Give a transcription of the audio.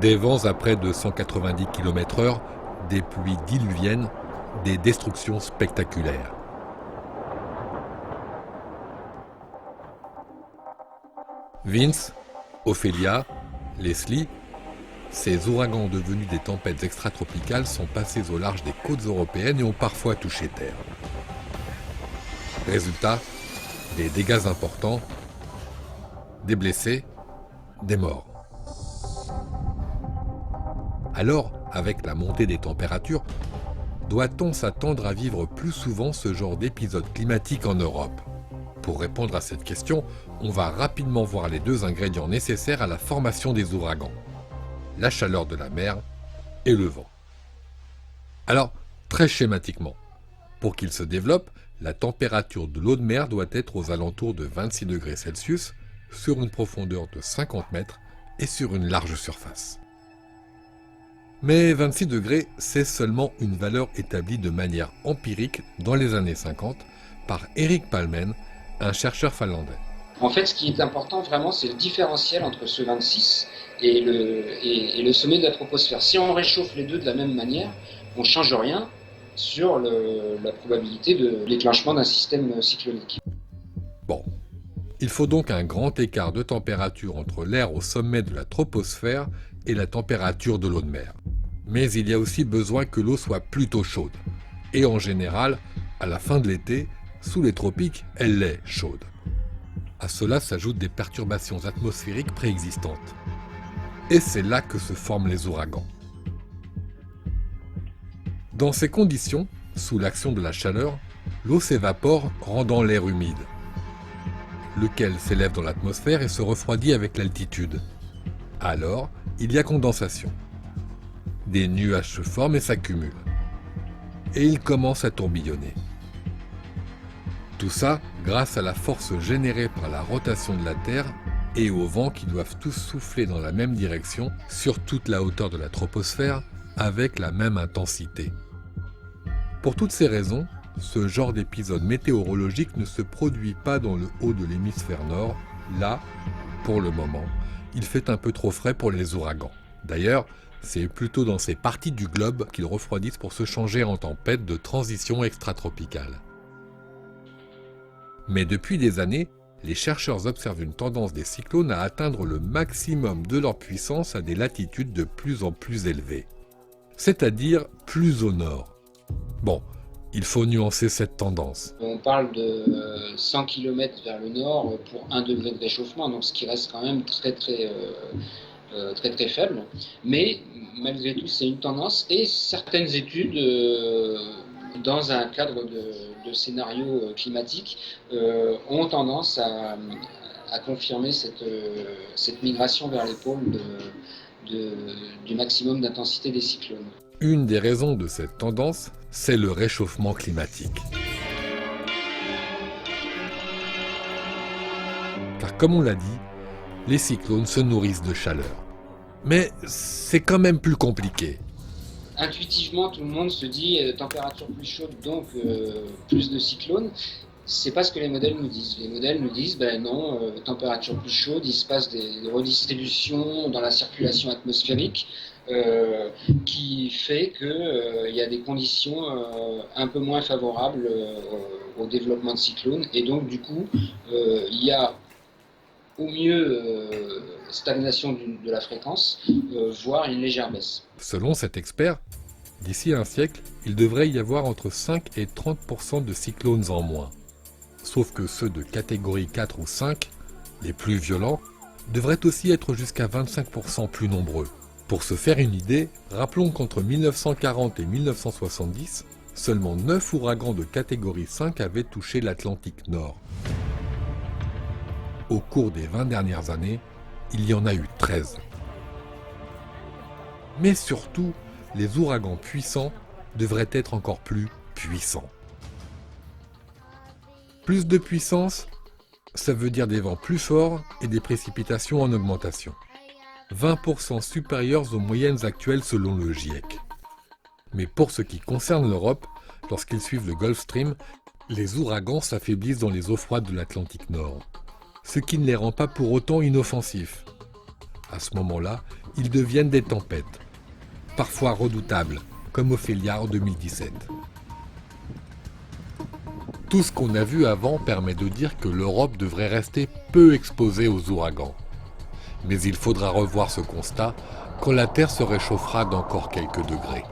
Des vents à près de 190 km/h, des pluies diluviennes, des destructions spectaculaires. Vince, Ophélia, Leslie, ces ouragans devenus des tempêtes extratropicales sont passés au large des côtes européennes et ont parfois touché terre. Résultat, des dégâts importants, des blessés, des morts. Alors, avec la montée des températures, doit-on s'attendre à vivre plus souvent ce genre d'épisodes climatiques en Europe? Pour répondre à cette question, on va rapidement voir les deux ingrédients nécessaires à la formation des ouragans: la chaleur de la mer et le vent. Alors, très schématiquement, pour qu'ils se développent, la température de l'eau de mer doit être aux alentours de 26 degrés Celsius sur une profondeur de 50 mètres et sur une large surface. Mais 26 degrés, c'est seulement une valeur établie de manière empirique dans les années 50 par Erik Palmen, un chercheur finlandais. En fait, ce qui est important vraiment, c'est le différentiel entre ce 26 et le sommet de la troposphère. Si on réchauffe les deux de la même manière, on ne change rien sur la probabilité de déclenchement d'un système cyclonique. Bon, il faut donc un grand écart de température entre l'air au sommet de la troposphère et la température de l'eau de mer. Mais il y a aussi besoin que l'eau soit plutôt chaude. Et en général, à la fin de l'été, sous les tropiques, elle est chaude. À cela s'ajoutent des perturbations atmosphériques préexistantes. Et c'est là que se forment les ouragans. Dans ces conditions, sous l'action de la chaleur, l'eau s'évapore, rendant l'air humide, lequel s'élève dans l'atmosphère et se refroidit avec l'altitude. Alors, il y a condensation. Des nuages se forment et s'accumulent. Et ils commencent à tourbillonner. Tout ça grâce à la force générée par la rotation de la Terre et aux vents qui doivent tous souffler dans la même direction sur toute la hauteur de la troposphère avec la même intensité. Pour toutes ces raisons, ce genre d'épisode météorologique ne se produit pas dans le haut de l'hémisphère nord. Là, pour le moment, il fait un peu trop frais pour les ouragans. D'ailleurs, c'est plutôt dans ces parties du globe qu'ils refroidissent pour se changer en tempête de transition extratropicale. Mais depuis des années, les chercheurs observent une tendance des cyclones à atteindre le maximum de leur puissance à des latitudes de plus en plus élevées, c'est-à-dire plus au nord. Bon, il faut nuancer cette tendance. On parle de 100 km vers le nord pour 1 degré de réchauffement, donc ce qui reste quand même très faible. Mais malgré tout, c'est une tendance et certaines études, dans un cadre de scénario climatique, ont tendance à confirmer cette migration vers les pôles du maximum d'intensité des cyclones. Une des raisons de cette tendance, c'est le réchauffement climatique. Car comme on l'a dit, les cyclones se nourrissent de chaleur. Mais c'est quand même plus compliqué. Intuitivement, tout le monde se dit température plus chaude, donc plus de cyclones. C'est pas ce que les modèles nous disent. Les modèles nous disent, non, température plus chaude, il se passe des redistributions dans la circulation atmosphérique qui fait qu'il y a des conditions un peu moins favorables au développement de cyclones. Et donc, du coup, il y a au mieux stagnation de la fréquence, voire une légère baisse. Selon cet expert, d'ici un siècle, il devrait y avoir entre 5 et 30% de cyclones en moins. Sauf que ceux de catégorie 4 ou 5, les plus violents, devraient aussi être jusqu'à 25% plus nombreux. Pour se faire une idée, rappelons qu'entre 1940 et 1970, seulement 9 ouragans de catégorie 5 avaient touché l'Atlantique Nord. Au cours des 20 dernières années, il y en a eu 13. Mais surtout, les ouragans puissants devraient être encore plus puissants. Plus de puissance, ça veut dire des vents plus forts et des précipitations en augmentation. 20% supérieures aux moyennes actuelles selon le GIEC. Mais pour ce qui concerne l'Europe, lorsqu'ils suivent le Gulf Stream, les ouragans s'affaiblissent dans les eaux froides de l'Atlantique Nord, ce qui ne les rend pas pour autant inoffensifs. À ce moment-là, ils deviennent des tempêtes, parfois redoutables, comme Ophélia en 2017. Tout ce qu'on a vu avant permet de dire que l'Europe devrait rester peu exposée aux ouragans. Mais il faudra revoir ce constat quand la Terre se réchauffera d'encore quelques degrés.